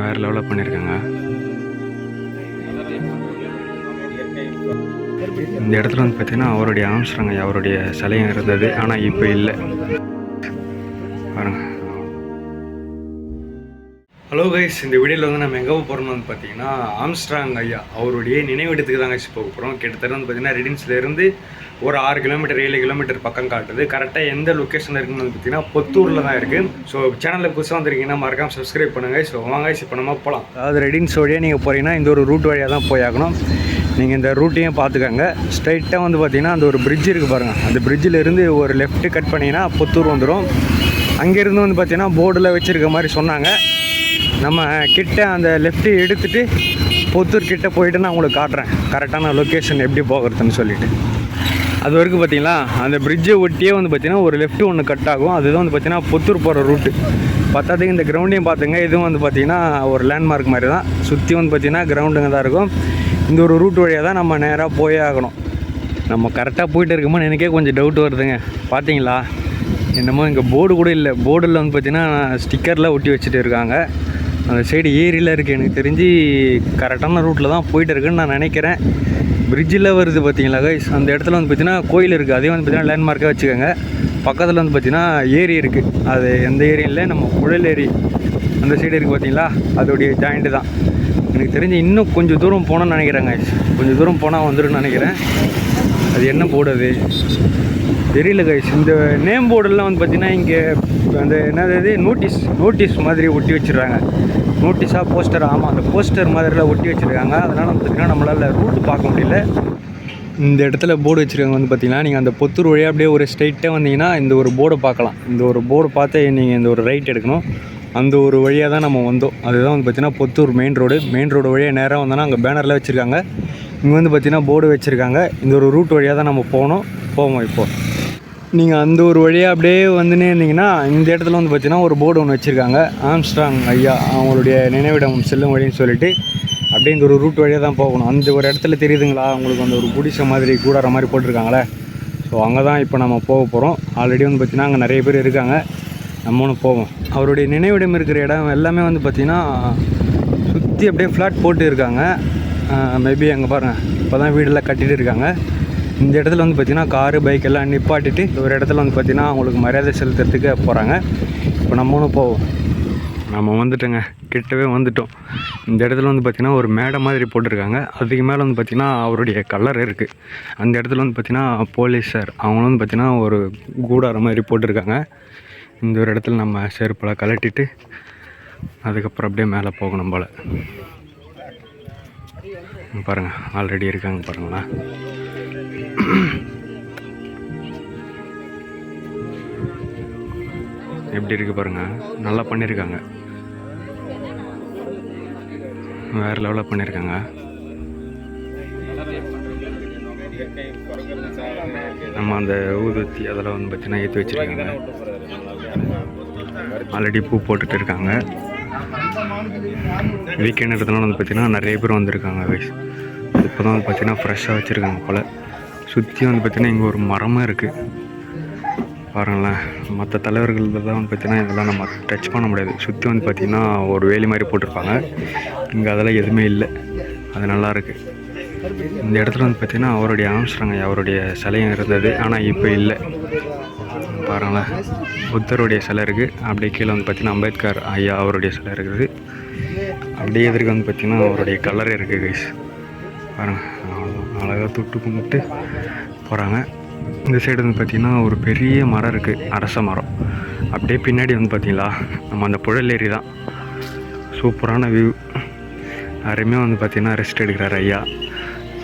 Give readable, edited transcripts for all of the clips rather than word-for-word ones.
வேறு லெவலில் பண்ணியிருக்காங்க. இந்த இடத்துல வந்து பார்த்தீங்கன்னா அவருடைய ஆம்ஸ்ட்ராங் அவருடைய சிலையும் இருந்தது, ஆனால் இப்போ இல்லை பாருங்க. ஹலோ கைஸ், இந்த வீடியோவில் வந்து நம்ம எங்கே போகிறோம்னு வந்து பார்த்தீங்கன்னா ஆம்ஸ்ட்ராங் ஐயா அவருடைய நினைவிடத்துக்கு தாங்க போக போகிறோம். கிட்டத்தட்ட வந்து பார்த்தீங்கன்னா ரெடின்ஸ்லேருந்து ஒரு 6 கிலோமீட்டர் 7 கிலோமீட்டர் பக்கம் காட்டுது. கரெக்டாக எந்த லொக்கேஷனில் இருக்குன்னு வந்து பார்த்தீங்கன்னா பொத்தூரில் தான் இருக்குது. ஸோ சேனலில் புதுசாக வந்திருக்கீங்கன்னா மறக்காமல் சப்ஸ்கிரைப் பண்ணுங்கள். ஸோ வாங்க இப்போ நம்ம போகலாம். அதாவது ரெடின்ஸ் வழியாக நீங்கள் போகிறீங்கன்னா இந்த ஒரு ரூட் வழியாக தான் போயாகணும். நீங்கள் இந்த ரூட்டையும் பார்த்துக்கோங்க. ஸ்ட்ரைட்டாக வந்து பார்த்தீங்கன்னா அந்த ஒரு பிரிட்ஜ் இருக்குது பாருங்கள். அந்த பிரிட்ஜில் இருந்து ஒரு லெஃப்ட்டு கட் பண்ணிங்கன்னா பொத்தூர் வந்துடும். அங்கேருந்து வந்து பார்த்தீங்கன்னா போர்டில் வச்சுருக்க மாதிரி சொன்னாங்க. நம்ம கிட்ட அந்த லெஃப்ட்டு எடுத்துகிட்டு பொத்தூர் கிட்டே போயிட்டு நான் உங்களுக்கு காட்டுறேன் கரெக்டான லொக்கேஷன் எப்படி போகிறதுன்னு சொல்லிவிட்டு. அது வரைக்கும் பார்த்தீங்களா அந்த பிரிட்ஜை ஒட்டியே வந்து பார்த்தீங்கன்னா ஒரு லெஃப்ட்டு ஒன்று கட் ஆகும். அதுதான் வந்து பார்த்தீங்கன்னா பொத்தூர் போகிற ரூட்டு. பத்தாதுக்கு இந்த கிரவுண்டையும் பார்த்துங்க. இதுவும் வந்து பார்த்திங்கன்னா ஒரு லேண்ட்மார்க் மாதிரி தான். சுற்றி வந்து பார்த்திங்கன்னா கிரவுண்டுங்க தான் இருக்கும். இந்த ஒரு ரூட் வழியாக தான் நம்ம நேராக போயே ஆகணும். நம்ம கரெக்டாக போயிட்டு இருக்கும்போது எனக்கே கொஞ்சம் டவுட் வருதுங்க. பார்த்தீங்களா என்னமோ இங்கே போர்டு கூட இல்லை. போர்டில் வந்து பார்த்திங்கன்னா ஸ்டிக்கரில் ஒட்டி வச்சுட்டு இருக்காங்க. அந்த சைடு ஏரியில் இருக்குது. எனக்கு தெரிஞ்சு கரெக்டான ரூட்டில் தான் போயிட்டு இருக்குன்னு நான் நினைக்கிறேன். பிரிட்ஜில் வருது பார்த்தீங்களா கைஸ். அந்த இடத்துல வந்து பார்த்திங்கன்னா கோயில் இருக்குது. அதே வந்து பார்த்திங்கன்னா லேண்ட்மார்க்காக வச்சுக்கோங்க. பக்கத்தில் வந்து பார்த்திங்கன்னா ஏரி இருக்குது. அது எந்த ஏரியில் நம்ம புழல் ஏரி அந்த சைடு இருக்குது பார்த்தீங்களா, அதோடைய ஜாயிண்ட்டு தான். எனக்கு தெரிஞ்சு இன்னும் கொஞ்சம் தூரம் போனோன்னு நினைக்கிறேன் கைஸ். கொஞ்சம் தூரம் போனால் வந்துடும் நினைக்கிறேன். அது என்ன போர்டு அது தெரியல கைஸ். இந்த நேம் போர்டெல்லாம் வந்து பார்த்திங்கன்னா இங்கே அந்த என்னது நோட்டீஸ் மாதிரி ஒட்டி வச்சுருக்காங்க. நோட்டீஸாக போஸ்டர், ஆமாம் அந்த போஸ்டர் மாதிரிலாம் ஒட்டி வச்சுருக்காங்க. அதனால் வந்து பார்த்திங்கன்னா நம்மளால் ரூட்டு பார்க்க முடியல. இந்த இடத்துல போர்டு வச்சுருக்காங்க வந்து பார்த்திங்கன்னா நீங்கள் அந்த பொத்தூர் வழியாக அப்படியே ஒரு ஸ்ட்ரைட்டாக வந்தீங்கன்னா இந்த ஒரு போர்டை பார்க்கலாம். இந்த ஒரு போர்டு பார்த்து நீங்கள் இந்த ஒரு ரைட் எடுக்கணும். அந்த ஒரு வழியாக தான் நம்ம வந்தோம். அதுதான் வந்து பார்த்திங்கன்னா பொத்தூர் மெயின் ரோடு வழியாக நேராக வந்தோன்னா அங்கே பேனரில் வச்சுருக்காங்க. இங்கே வந்து பார்த்திங்கன்னா போர்டு வச்சுருக்காங்க. இந்த ஒரு ரூட் வழியாக தான் நம்ம போவோம். இப்போது நீங்கள் அந்த ஒரு வழியாக அப்படியே வந்துனே இருந்தீங்கன்னா இந்த இடத்துல வந்து பார்த்திங்கன்னா ஒரு போர்டு ஒன்று வச்சுருக்காங்க. ஆம்ஸ்ட்ராங் ஐயா அவங்களுடைய நினைவிடம் செல்லும் வழின்னு சொல்லிட்டு அப்படியே இந்த ஒரு ரூட் வழியாக தான் போகணும். அந்த ஒரு இடத்துல தெரியுதுங்களா உங்களுக்கு, அந்த ஒரு குடிசை மாதிரி கூடார மாதிரி போட்டிருக்காங்களே. ஸோ அங்கே தான் இப்போ நம்ம போக போகிறோம். ஆல்ரெடி வந்து பார்த்திங்கன்னா அங்கே நிறைய பேர் இருக்காங்க. நம்ம ஒன்று போவோம். அவருடைய நினைவிடம் இருக்கிற இடம் எல்லாமே வந்து பார்த்திங்கன்னா சுற்றி அப்படியே ஃப்ளாட் போட்டு இருக்காங்க. மேபி அங்கே பாருங்கள் இப்போ தான் வீடெல்லாம் கட்டிகிட்டு இருக்காங்க. இந்த இடத்துல வந்து பார்த்திங்கன்னா காரு பைக் எல்லாம் நிப்பாட்டிட்டு ஒரு இடத்துல வந்து பார்த்திங்கன்னா அவங்களுக்கு மரியாதை செலுத்துறதுக்கு போகிறாங்க. இப்போ நம்ம ஒன்று போவோம். நம்ம வந்துட்டோங்க, கிட்டவே வந்துட்டோம். இந்த இடத்துல வந்து பார்த்திங்கன்னா ஒரு மேடை மாதிரி போட்டிருக்காங்க. அதுக்கு மேலே வந்து பார்த்திங்கன்னா அவருடைய கலர் இருக்குது. அந்த இடத்துல வந்து பார்த்திங்கன்னா போலீஸார் அவங்களும் வந்து பார்த்திங்கன்னா ஒரு கூடார மாதிரி போட்டிருக்காங்க. இந்த ஒரு இடத்துல நம்ம செருப்பெல்லாம் கலட்டிட்டு அதுக்கப்புறம் அப்படியே மேலே போகணும் போல். பாருங்கள் ஆல்ரெடி இருக்காங்க பாருங்களேன். எப்படி இருக்குது பாருங்கள், நல்லா பண்ணியிருக்காங்க. வேறு லெவலில் பண்ணியிருக்காங்க. நம்ம அந்த ஊதுவத்தி அதெல்லாம் வந்து பார்த்திங்கன்னா ஏற்றி வச்சுருக்காங்க. ஆல்ரெடி பூ போட்டுட்டு இருக்காங்க. வீக்கெண்ட் இடத்துல வந்து பார்த்திங்கன்னா நிறைய பேர் வந்திருக்காங்க கைஸ். இப்போ தான் வந்து பார்த்திங்கன்னா ஃப்ரெஷ்ஷாக வச்சுருக்காங்க போல். சுற்றி வந்து பார்த்திங்கன்னா இங்கே ஒரு மரமும் இருக்குது பாருங்களேன். மற்ற தலைவர்கள் தான் வந்து பார்த்திங்கன்னா இதெல்லாம் நம்ம டச் பண்ண முடியாது. சுற்றி வந்து பார்த்திங்கன்னா ஒரு வேலி மாதிரி போட்டிருப்பாங்க. இங்கே அதெல்லாம் எதுவுமே இல்லை. அது நல்லாயிருக்கு. இந்த இடத்துல வந்து பார்த்திங்கன்னா அவருடைய ஆம்ஸ்ட்ராங் அவருடைய சிலையும் இருந்தது, ஆனால் இப்போ இல்லை பாருங்களேன். புத்தருடைய சிலை இருக்குது. அப்படியே கீழே வந்து பார்த்திங்கன்னா அம்பேத்கர் ஐயா அவருடைய சிலை இருக்குது. அப்படியே எதிர்க்கு வந்து பார்த்திங்கன்னா அவருடைய கலரே இருக்குது கைஸ். பாருங்கள் அழகாக தொட்டு கும்பிட்டு போகிறாங்க. இந்த சைடு வந்து பார்த்திங்கன்னா ஒரு பெரிய மரம் இருக்குது, அரச மரம். அப்படியே பின்னாடி வந்து பார்த்திங்களா நம்ம அந்த புழல் ஏரி தான். சூப்பரான வியூ. யாருமே வந்து பார்த்திங்கன்னா ரெஸ்ட் எடுக்கிறார் ஐயா.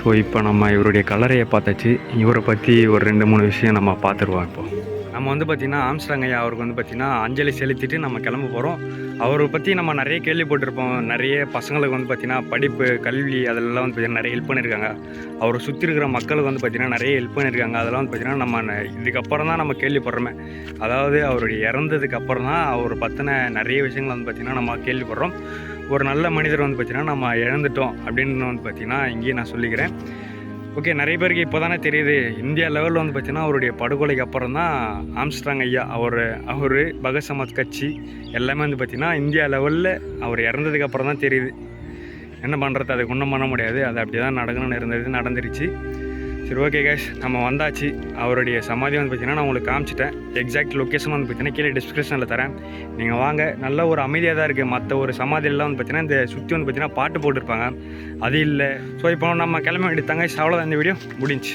ஸோ இப்போ நம்ம இவருடைய கலரையை பார்த்தாச்சு. இவரை பற்றி ஒரு 2-3 விஷயம் நம்ம பார்த்துருவோம். இப்போது நம்ம வந்து பார்த்திங்கன்னா ஆம்ஸ்ட்ராங் ஐயா அவருக்கு வந்து பார்த்திங்கன்னா அஞ்சலி செலுத்திட்டு நம்ம கிளம்ப போகிறோம். அவரை பற்றி நம்ம நிறைய கேள்விப்பட்டிருப்போம். நிறைய பசங்களுக்கு வந்து பார்த்திங்கன்னா படிப்பு கல்வி அதெல்லாம் வந்து பார்த்திங்கன்னா நிறைய ஹெல்ப் பண்ணியிருக்காங்க. அவரை சுற்றி இருக்கிற மக்களுக்கு வந்து பார்த்திங்கன்னா நிறைய ஹெல்ப் பண்ணியிருக்காங்க. அதெல்லாம் வந்து பார்த்திங்கன்னா நம்ம இதுக்கப்புறம் தான் நம்ம கேள்விப்படுறோமே. அதாவது அவருடைய இறந்ததுக்கு அப்புறம் தான் அவர் பற்றின நிறைய விஷயங்கள் வந்து பார்த்திங்கன்னா நம்ம கேள்விப்படுறோம். ஒரு நல்ல மனிதர் வந்து பார்த்திங்கன்னா நம்ம இழந்துட்டோம் அப்படின்னு வந்து பார்த்திங்கன்னா இங்கேயே நான் சொல்லிக்கிறேன். ஓகே, நிறைய பேருக்கு இப்போ தானே தெரியுது இந்தியா லெவலில் வந்து பார்த்தீங்கன்னா அவருடைய படுகொலைக்கு அப்புறம் தான் ஆம்ஸ்ட்ராங் ஐயா அவர் பகத் சமாஜ் கட்சி எல்லாமே வந்து பார்த்திங்கன்னா இந்தியா லெவலில் அவர் இறந்ததுக்கு அப்புறம் தான் தெரியுது. என்ன பண்ணுறது, அதுக்கு ஒன்றும் பண்ண முடியாது. அது அப்படி தான் நடக்கணும்னு நடந்துருச்சு. சரி, ஓகே கைஸ், நம்ம வந்தாச்சு. அவருடைய சமாதி வந்து பார்த்திங்கன்னா நான் உங்களுக்கு காமிச்சிட்டேன். எக்ஸாக்ட் லொக்கேஷன் வந்து பார்த்திங்கன்னா கீழே டிஸ்கிரிப்ஷனில் தரேன். நீங்கள் வாங்க. நல்ல ஒரு அமைதியாக தான் இருக்குது. மற்ற ஒரு சமாதியெல்லாம் வந்து பார்த்திங்கன்னா இந்த சுற்றி வந்து பார்த்திங்கன்னா பாட்டு போட்டிருப்பாங்க, அது இல்லை. ஸோ இப்போ நம்ம கிளம்ப வேண்டியதாங்க. அவ்வளோதான், இந்த வீடியோ முடிஞ்சு.